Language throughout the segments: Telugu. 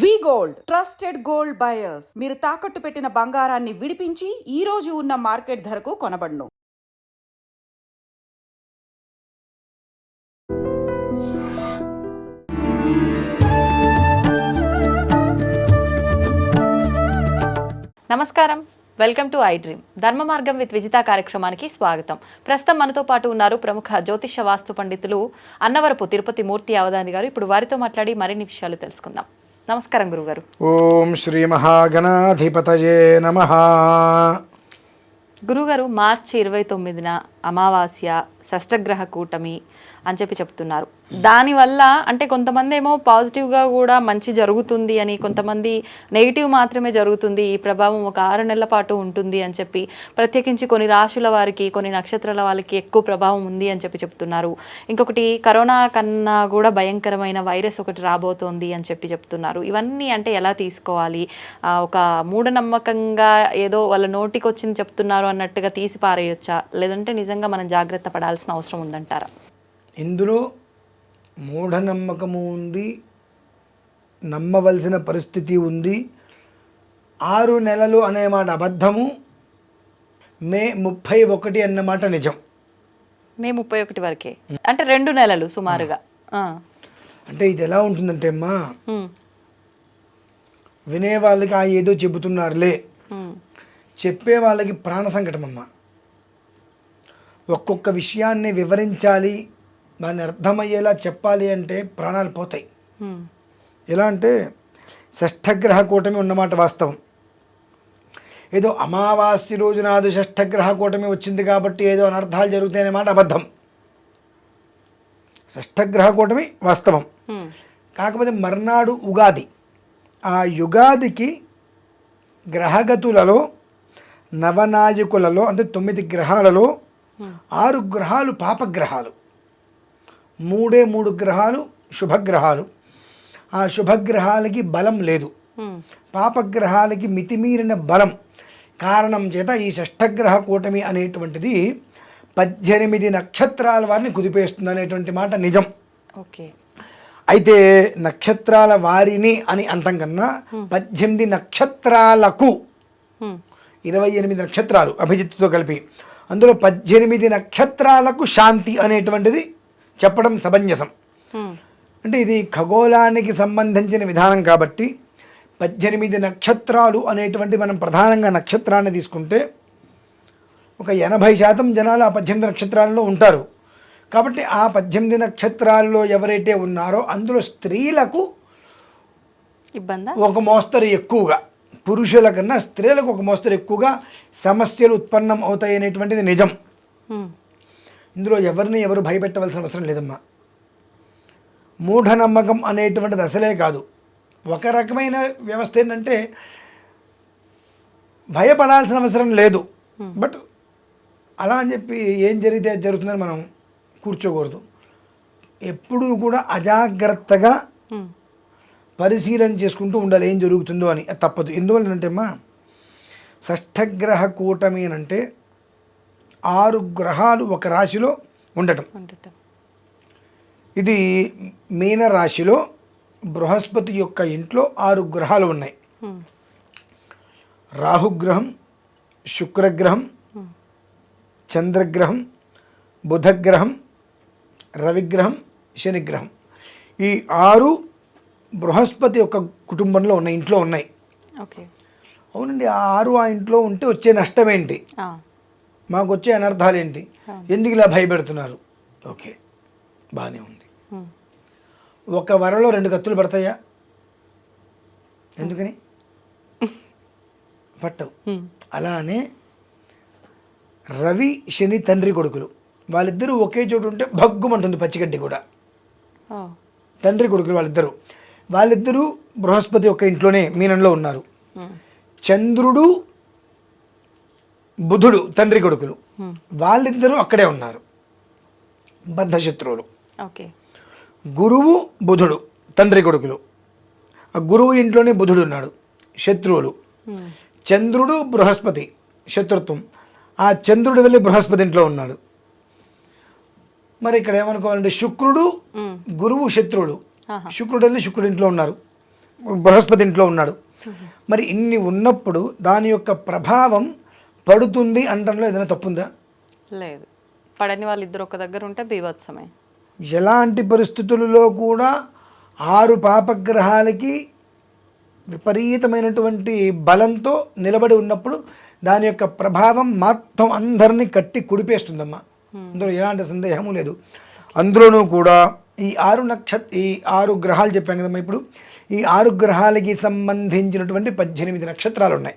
వి గోల్డ్ ట్రస్టెడ్ గోల్డ్ బయర్స్ మీరు తాకట్టు పెట్టిన బంగారాన్ని విడిపించి ఈ రోజు ఉన్న మార్కెట్ ధరకు కొనబడును. నమస్కారం, వెల్కమ్ టు ఐ డ్రీమ్. ధర్మ మార్గం విత్ విజిత కార్యక్రమానికి స్వాగతం. ప్రస్తుతం మనతో పాటు ఉన్నారు ప్రముఖ జ్యోతిష వాస్తు పండితులు అన్నవరపు తిరుపతి మూర్తి అవధాని గారు. ఇప్పుడు వారితో మాట్లాడి మరిన్ని విషయాలు తెలుసుకుందాం. నమస్కారం గురుగారు. ఓం శ్రీ మహాగణాధిపతయే నమః. గురుగారు, మార్చి 29న అమావాస్య, షష్ఠగ్రహ కూటమి అని చెప్తున్నారు. దానివల్ల అంటే కొంతమంది ఏమో పాజిటివ్గా కూడా మంచి జరుగుతుంది అని, కొంతమంది నెగిటివ్ మాత్రమే జరుగుతుంది, ఈ ప్రభావం ఒక 6 నెలల పాటు ఉంటుంది అని చెప్పి, ప్రత్యేకించి కొన్ని రాశుల వారికి, కొన్ని నక్షత్రాల వాళ్ళకి ఎక్కువ ప్రభావం ఉంది అని చెప్తున్నారు. ఇంకొకటి కరోనా కన్నా కూడా భయంకరమైన వైరస్ ఒకటి రాబోతోంది అని చెప్తున్నారు. ఇవన్నీ అంటే ఎలా తీసుకోవాలి? ఒక మూఢనమ్మకంగా ఏదో వాళ్ళ నోటికి వచ్చింది చెప్తున్నారు అన్నట్టుగా తీసి పారేయొచ్చా, లేదంటే నిజంగా మనం జాగ్రత్త పడాల్సిన అవసరం ఉందంటారా? ఇందులో మూఢనమ్మకము ఉంది, నమ్మవలసిన పరిస్థితి ఉంది. 6 నెలలు అనే మాట అబద్ధము, మే 31 అన్నమాట నిజం. మే 31 వరకే అంటే 2 నెలలు సుమారుగా. అంటే ఇది ఎలా ఉంటుందంటే అమ్మా, వినే వాళ్ళకి ఏదో చెబుతున్నారులే, చెప్పే వాళ్ళకి ప్రాణ సంకటం అమ్మా. ఒక్కొక్క విషయాన్ని వివరించాలి, దాన్ని అర్థమయ్యేలా చెప్పాలి అంటే ప్రాణాలు పోతాయి. ఎలా అంటే షష్ఠగ్రహ కూటమి ఉన్నమాట వాస్తవం. ఏదో అమావాస్య రోజు నాడు షష్ఠగ్రహ కూటమి వచ్చింది కాబట్టి ఏదో అనర్థాలు జరుగుతాయనే మాట అబద్ధం. షష్ఠగ్రహ కూటమి వాస్తవం. కాకపోతే మర్నాడు ఉగాది. ఆ యుగాదికి గ్రహగతులలో, నవనాయకులలో అంటే 9 గ్రహాలలో 6 గ్రహాలు పాపగ్రహాలు, 3 గ్రహాలు శుభగ్రహాలు. ఆ శుభగ్రహాలకి బలం లేదు, పాపగ్రహాలకి మితిమీరిన బలం కారణం చేత ఈ షష్ఠగ్రహ కూటమి అనేటువంటిది 18 నక్షత్రాల వారిని కుదిపేస్తుంది అనేటువంటి మాట నిజం. ఓకే. అయితే నక్షత్రాల వారిని అని అంతం కన్నా 18 నక్షత్రాలకు 28 నక్షత్రాలు అభిజిత్తుతో కలిపి, అందులో 18 నక్షత్రాలకు శాంతి అనేటువంటిది చెప్పడం సమంజసం. అంటే ఇది ఖగోళానికి సంబంధించిన విధానం కాబట్టి 18 నక్షత్రాలు అనేటువంటి మనం ప్రధానంగా నక్షత్రాన్ని తీసుకుంటే ఒక 80% జనాలు ఆ 18 నక్షత్రాలలో ఉంటారు. కాబట్టి ఆ 18 నక్షత్రాల్లో ఎవరైతే ఉన్నారో అందులో స్త్రీలకు ఇబ్బంది ఒక మోస్తరు ఎక్కువగా, పురుషుల కన్నా స్త్రీలకు ఒక మోస్తరు ఎక్కువగా సమస్యలు ఉత్పన్నం అవుతాయి అనేటువంటిది నిజం. ఇందులో ఎవరిని ఎవరు భయపెట్టవలసిన అవసరం లేదమ్మా. మూఢనమ్మకం అనేటువంటిది అసలే కాదు. ఒక రకమైన వ్యవస్థ ఏంటంటే భయపడాల్సిన అవసరం లేదు, బట్ అలా అని చెప్పి ఏం జరిగితే జరుగుతుందని మనం కూర్చోకూడదు. ఎప్పుడూ కూడా అజాగ్రత్తగా పరిశీలన చేసుకుంటూ ఉండాలి ఏం జరుగుతుందో అని. అది తప్పదు. ఎందువల్లంటే అమ్మా, షష్ఠగ్రహ కూటమి అంటే 6 గ్రహాలు ఒక రాశిలో ఉండటం. ఇది మీన రాశిలో బృహస్పతి యొక్క ఇంట్లో 6 గ్రహాలు ఉన్నాయి. రాహుగ్రహం, శుక్రగ్రహం, చంద్రగ్రహం, బుధగ్రహం, రవిగ్రహం, శనిగ్రహం. ఈ 6 బృహస్పతి యొక్క కుటుంబంలో ఉన్న ఇంట్లో ఉన్నాయి. అవునండి, ఆ 6 ఆ ఇంట్లో ఉంటే వచ్చే నష్టం ఏంటి, మాకు వచ్చే అనర్థాలు ఏంటి, ఎందుకు ఇలా భయపెడుతున్నారు? ఓకే, బాగానే ఉంది. ఒక వరలో 2 కత్తులు పడతాయా? ఎందుకని పట్టవు. అలానే రవి శని తండ్రి కొడుకులు, వాళ్ళిద్దరూ ఒకే చోటు ఉంటే భగ్గుమంటుంది పచ్చిగడ్డి కూడా. తండ్రి కొడుకులు వాళ్ళిద్దరూ బృహస్పతి యొక్క ఇంట్లోనే మీనంలో ఉన్నారు. చంద్రుడు బుధుడు తండ్రి కొడుకులు, వాళ్ళిద్దరూ అక్కడే ఉన్నారు, బద్ధశత్రువులు. గురువు బుధుడు తండ్రి కొడుకులు, ఆ గురువు ఇంట్లోనే బుధుడు ఉన్నాడు, శత్రువులు. చంద్రుడు బృహస్పతి శత్రుత్వం, ఆ చంద్రుడు వెళ్ళి బృహస్పతి ఇంట్లో ఉన్నాడు. మరి ఇక్కడ ఏమనుకోవాలంటే శుక్రుడు గురువు శత్రువులు, శుక్రుడు వెళ్ళి శుక్రుడి ఇంట్లో ఉన్నారు, బృహస్పతి ఇంట్లో ఉన్నాడు. మరి ఇన్ని ఉన్నప్పుడు దాని యొక్క ప్రభావం పడుతుంది అనడంలో ఏదైనా తప్పుందా? లేదు, పడని వాళ్ళిద్దరు ఒక దగ్గర ఉంటే బీభత్సమే. ఎలాంటి పరిస్థితులలో కూడా 6 పాపగ్రహాలకి విపరీతమైనటువంటి బలంతో నిలబడి ఉన్నప్పుడు దాని యొక్క ప్రభావం మొత్తం అందరినీ కట్టి కుడిపేస్తుందమ్మా. అందులో ఎలాంటి సందేహము లేదు. అందులోనూ కూడా ఈ 6 గ్రహాలు చెప్పాం కదమ్మా. ఇప్పుడు ఈ 6 గ్రహాలకి సంబంధించినటువంటి 18 నక్షత్రాలు ఉన్నాయి.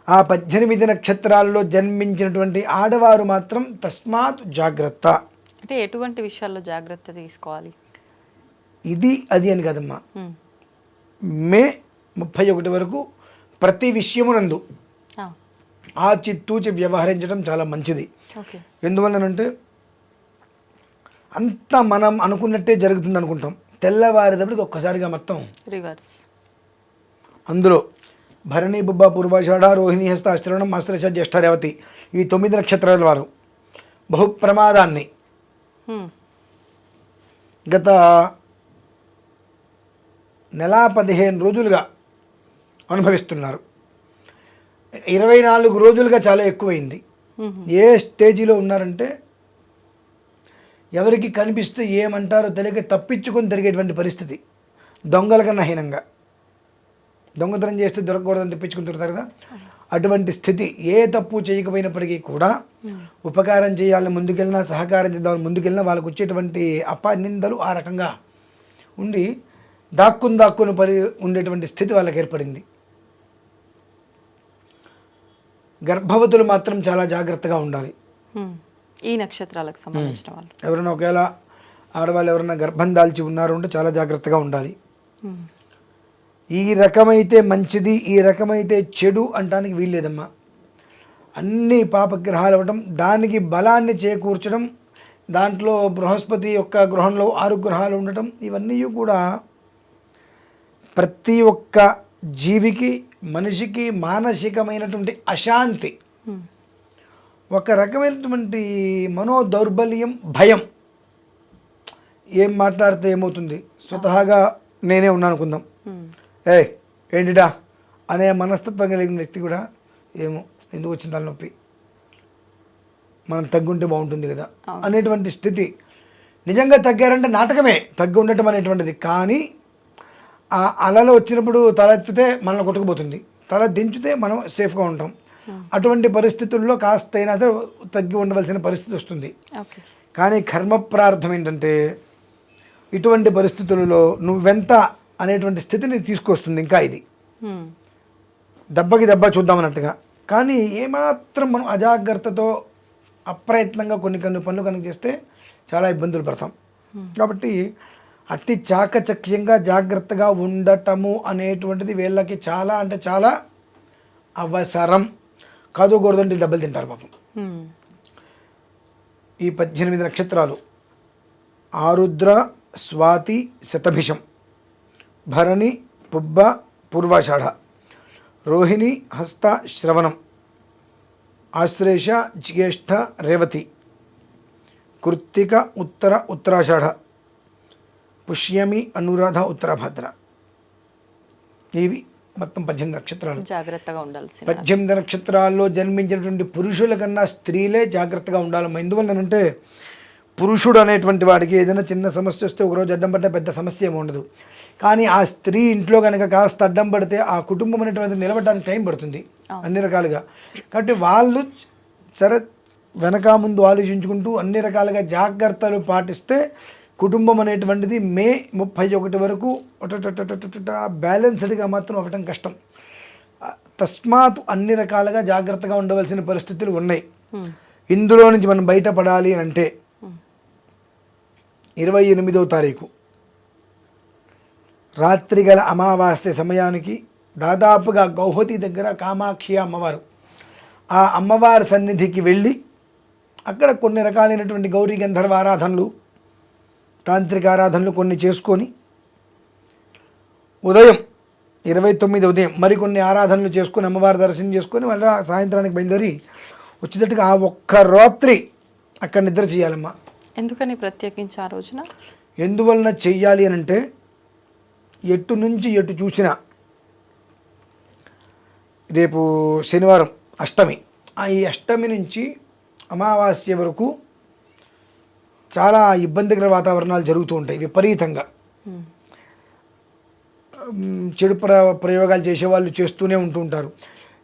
ఆ 18 నక్షత్రాల్లో జన్మించినటువంటి ఆడవారు మాత్రం తస్మాత్ జాగ్రత్త. అంటే ఎటువంటి విషయాల్లో జాగ్రత్త తీసుకోవాలి? ఇది అది అని కదమ్మా. మే 31 వరకు ప్రతి విషయమునందు ఆచితూచి వ్యవహరించడం చాలా మంచిది. ఎందువల్లనంటే అంతా మనం అనుకున్నట్టే జరుగుతుంది అనుకుంటాం, తెల్లవారేటప్పటికి ఒక్కసారిగా మొత్తం రివర్స్. అందులో భరణి, బుబ్బ, పూర్వాషాఢ, రోహిణి, హస్త, శ్రవణం, ఆశ్లేష, జ్యేష్ఠ, రేవతి ఈ 9 నక్షత్రాల వారు బహు ప్రమాదాన్ని గత నెల 15 రోజులుగా అనుభవిస్తున్నారు. 24 రోజులుగా చాలా ఎక్కువైంది. ఏ స్టేజీలో ఉన్నారంటే ఎవరికి కనిపిస్తే ఏమంటారో తెలియక తప్పించుకొని తిరిగేటువంటి పరిస్థితి. దొంగల కన్నా హీనంగా, దొంగతనం చేస్తే దొరకకూడదని తెప్పించుకుని తిరుగుతారు కదా, అటువంటి స్థితి. ఏ తప్పు చేయకపోయినప్పటికీ కూడా ఉపకారం చేయాలని ముందుకెళ్ళినా, సహకారం చేద్దామని ముందుకెళ్ళినా వాళ్ళకు వచ్చేటువంటి అపనిందలు ఆ రకంగా ఉండి దాక్కుని ఉండేటువంటి స్థితి వాళ్ళకి ఏర్పడింది. గర్భవతులు మాత్రం చాలా జాగ్రత్తగా ఉండాలి. ఈ నక్షత్రాలకు సంబంధించిన వాళ్ళు ఎవరైనా ఒకవేళ ఆడవాళ్ళు ఎవరైనా గర్భం దాల్చి ఉన్నారు అంటే చాలా జాగ్రత్తగా ఉండాలి. ఈ రకమైతే మంచిది, ఈ రకమైతే చెడు అంటానికి వీల్లేదమ్మా. అన్ని పాపగ్రహాలు అవ్వటం, దానికి బలాన్ని చేకూర్చడం, దాంట్లో బృహస్పతి యొక్క గృహంలో 6 గ్రహాలు ఉండటం, ఇవన్నీ కూడా ప్రతి ఒక్క జీవికి, మనిషికి మానసికమైనటువంటి అశాంతి, ఒక రకమైనటువంటి మనోదౌర్బల్యం, భయం. ఏం మాట్లాడితే ఏమవుతుంది, స్వతహాగా నేనే ఉన్నాను అనుకుందాం, ఏంటిడా అనే మనస్తత్వం కలిగిన వ్యక్తి కూడా ఏమో ఎందుకు వచ్చిన తలనొప్పి, మనం తగ్గుంటే బాగుంటుంది కదా అనేటువంటి స్థితి. నిజంగా తగ్గారంటే నాటకమే తగ్గి ఉండటం అనేటువంటిది. కానీ ఆ అలలో వచ్చినప్పుడు తల ఎత్తితే మనల్ని కొట్టుకుపోతుంది, తల దించితే మనం సేఫ్గా ఉంటాం. అటువంటి పరిస్థితుల్లో కాస్తైనా సరే తగ్గి ఉండవలసిన పరిస్థితి వస్తుంది. కానీ కర్మ ప్రార్థం ఏంటంటే ఇటువంటి పరిస్థితులలో నువ్వెంత అనేటువంటి స్థితిని తీసుకొస్తుంది. ఇంకా ఇది దెబ్బకి దెబ్బ చూద్దామన్నట్టుగా. కానీ ఏమాత్రం మనం అజాగ్రత్తతో అప్రయత్నంగా కొన్ని పనులు కనుక చేస్తే చాలా ఇబ్బందులు పడతాం. కాబట్టి అతి చాకచక్యంగా జాగ్రత్తగా ఉండటము అనేటువంటిది వీళ్ళకి చాలా అంటే చాలా అవసరం. కాదు గోరదండి దెబ్బలు తింటారు పాపం. ఈ 18 నక్షత్రాలు ఆరుద్ర, స్వాతి, శతభిషం, భరణి, పుబ్బ, పూర్వాషాఢ, రోహిణి, హస్త, శ్రవణం, ఆశ్లేష, జ్యేష్ఠ, రేవతి, కృత్తిక, ఉత్తరాషాఢ, పుష్యమి, అనురాధ, ఉత్తరాభద్ర. ఇవి మొత్తం 18 నక్షత్రాలు. జాగ్రత్తగా ఉండాల్సి 18 నక్షత్రాల్లో జన్మించినటువంటి పురుషుల కన్నా స్త్రీలే జాగ్రత్తగా ఉండాలమ్మా. ఎందువల్లనంటే పురుషుడు అనేటువంటి వాడికి ఏదైనా చిన్న సమస్య వస్తే ఒకరోజు అడ్డం పడ్డా పెద్ద సమస్య ఏమి ఉండదు. కానీ ఆ స్త్రీ ఇంట్లో కనుక కాస్త అడ్డం పడితే ఆ కుటుంబం అనేటువంటిది నిలబడడానికి టైం పడుతుంది అన్ని రకాలుగా. కాబట్టి వాళ్ళు సరే వెనక ముందు ఆలోచించుకుంటూ అన్ని రకాలుగా జాగ్రత్తలు పాటిస్తే కుటుంబం అనేటువంటిది మే 31 వరకు బ్యాలెన్స్డ్గా మాత్రం అవ్వటం కష్టం. తస్మాత్ అన్ని రకాలుగా జాగ్రత్తగా ఉండవలసిన పరిస్థితులు ఉన్నాయి. ఇందులో నుంచి మనం బయటపడాలి అంటే 28వ తారీఖు రాత్రి గల అమావాస్య సమయానికి దాదాపుగా గౌహతి దగ్గర కామాక్షి అమ్మవారు, ఆ అమ్మవారి సన్నిధికి వెళ్ళి అక్కడ కొన్ని రకాలైనటువంటి గౌరీ గంధర్వ ఆరాధనలు, తాంత్రిక ఆరాధనలు కొన్ని చేసుకొని ఉదయం 29 ఉదయం మరికొన్ని ఆరాధనలు చేసుకొని అమ్మవారి దర్శనం చేసుకొని మళ్ళీ సాయంత్రానికి బయలుదేరి వచ్చేటట్టుగా ఆ ఒక్క రాత్రి అక్కడ నిద్ర చేయాలమ్మా. ఎందుకని ప్రత్యేకించి ఆ రోజున? ఎందువలన చెయ్యాలి అని అంటే ఎటు నుంచి ఎటు చూసినా రేపు శనివారం అష్టమి, ఈ అష్టమి నుంచి అమావాస్య వరకు చాలా ఇబ్బందికర వాతావరణాలు జరుగుతూ ఉంటాయి విపరీతంగా. చెడు ప్రయోగాలు చేసేవాళ్ళు చేస్తూనే ఉంటూ ఉంటారు.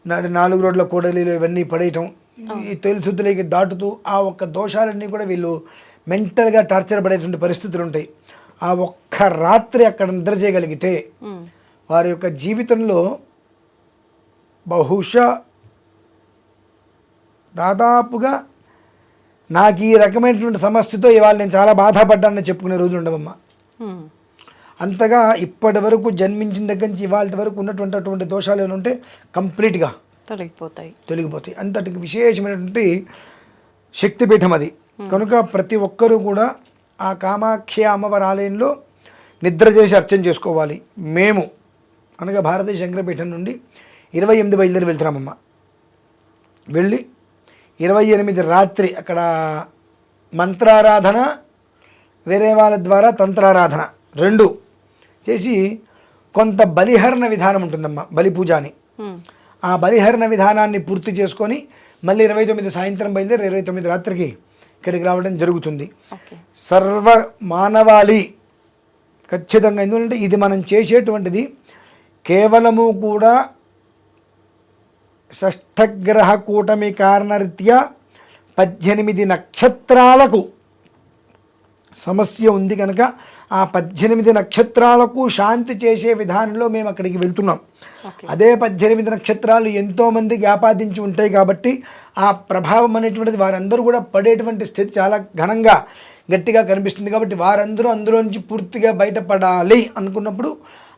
4 రోడ్ల కూడలీలు ఇవన్నీ పడేయటం, ఈ తొలిశుద్ధులకి దాటుతూ ఆ ఒక్క దోషాలన్నీ కూడా వీళ్ళు మెంటల్గా టార్చర్ పడేటువంటి పరిస్థితులు ఉంటాయి. ఆ ఒక్క రాత్రి అక్కడ నిద్ర చేయగలిగితే వారి యొక్క జీవితంలో బహుశా దాదాపుగా నాకు ఈ రకమైనటువంటి సమస్యతో ఇవాళ నేను చాలా బాధపడ్డానని చెప్పుకునే రోజులు ఉండవమ్మా. అంతగా ఇప్పటి వరకు జన్మించిన దగ్గర నుంచి ఇవాళ వరకు ఉన్నటువంటి అటువంటి దోషాలు ఏమైనా ఉంటే కంప్లీట్గా తొలగిపోతాయి. అంతటికి విశేషమైనటువంటి శక్తిపీఠం అది. కనుక ప్రతి ఒక్కరూ కూడా ఆ కామాఖ్య అమ్మవారి ఆలయంలో నిద్ర చేసి అర్చన చేసుకోవాలి. మేము అనగా భారతీయ శంకరపీఠం నుండి 28 బయలుదేరి వెళ్తున్నామమ్మ. వెళ్ళి 28 రాత్రి అక్కడ మంత్రారాధన, వేరే వాళ్ళ ద్వారా తంత్రారాధన 2 చేసి కొంత బలిహరణ విధానం ఉంటుందమ్మా, బలి పూజ అని. ఆ బలిహరణ విధానాన్ని పూర్తి చేసుకొని మళ్ళీ 29 సాయంత్రం బయలుదేరి 29 రాత్రికి ఇక్కడికి రావడం జరుగుతుంది. సర్వ మానవాళి ఖచ్చితంగా, ఎందుకంటే ఇది మనం చేసేటువంటిది కేవలము కూడా షష్ఠగ్రహ కూటమి కారణరీత్యా 18 నక్షత్రాలకు సమస్య ఉంది కనుక ఆ 18 నక్షత్రాలకు శాంతి చేసే విధానంలో మేము అక్కడికి వెళ్తున్నాం. అదే 18 నక్షత్రాలు ఎంతోమందికి ఆపాదించి ఉంటాయి కాబట్టి ఆ ప్రభావం అనేటువంటిది వారందరూ కూడా పడేటువంటి స్థితి చాలా ఘనంగా గట్టిగా కనిపిస్తుంది. కాబట్టి వారందరూ అందులో నుంచి పూర్తిగా బయటపడాలి అనుకున్నప్పుడు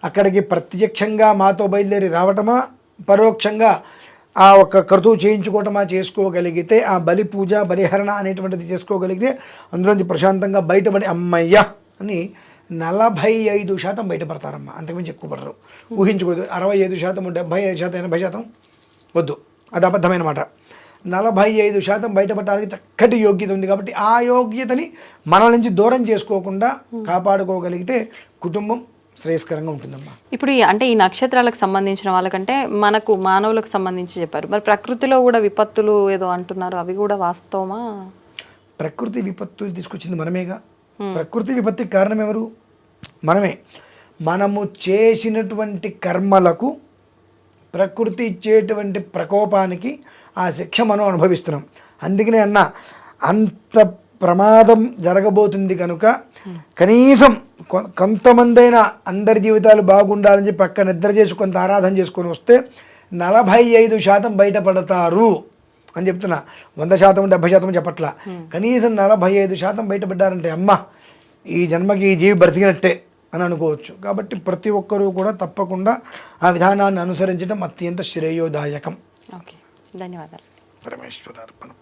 అక్కడికి ప్రత్యక్షంగా మాతో బయలుదేరి రావటమా, పరోక్షంగా ఆ ఒక్క క్రతువు చేయించుకోవటమా చేసుకోగలిగితే, ఆ బలి పూజ బలిహరణ అనేటువంటిది చేసుకోగలిగితే అందులోంచి ప్రశాంతంగా బయటపడి అమ్మయ్య అని 45% బయటపడతారమ్మా. అంతకుమించి ఎక్కువ పడరు. ఊహించుకోదు. 65%, 75%, 80% వద్దు, అది అబద్ధమైన మాట. 45% బయటపడటానికి చక్కటి యోగ్యత ఉంది. కాబట్టి ఆ యోగ్యతని మన నుంచి దూరం చేసుకోకుండా కాపాడుకోగలిగితే కుటుంబం శ్రేయస్కరంగా ఉంటుందమ్మా. ఇప్పుడు అంటే ఈ నక్షత్రాలకు సంబంధించిన వాళ్ళకంటే మనకు మానవులకు సంబంధించి చెప్పారు, మరి ప్రకృతిలో కూడా విపత్తులు ఏదో అంటున్నారు, అవి కూడా వాస్తవమా? ప్రకృతి విపత్తు తీసుకొచ్చింది మనమేగా. ప్రకృతి విపత్తికి కారణం ఎవరు? మనమే. మనము చేసినటువంటి కర్మలకు ప్రకృతి ఇచ్చేటువంటి ప్రకోపానికి ఆ శిక్ష మనం అనుభవిస్తున్నాం. అందుకనే అన్న అంత ప్రమాదం జరగబోతుంది కనుక కనీసం కొంతమందైనా అందరి జీవితాలు బాగుండాలని చెప్పి పక్క నిద్ర చేసి కొంత ఆరాధన చేసుకొని వస్తే 45% బయటపడతారు అని చెప్తున్నా. 100%, 70% చెప్పట్లా. కనీసం 45% బయటపడ్డారంటే అమ్మ ఈ జన్మకి ఈ జీవి బ్రతికినట్టే అని అనుకోవచ్చు. కాబట్టి ప్రతి ఒక్కరూ కూడా తప్పకుండా ఆ విధానాన్ని అనుసరించడం అత్యంత శ్రేయోదాయకం. ఓకే, ధన్యవాదాలు. పరమేశ్వరార్పణం.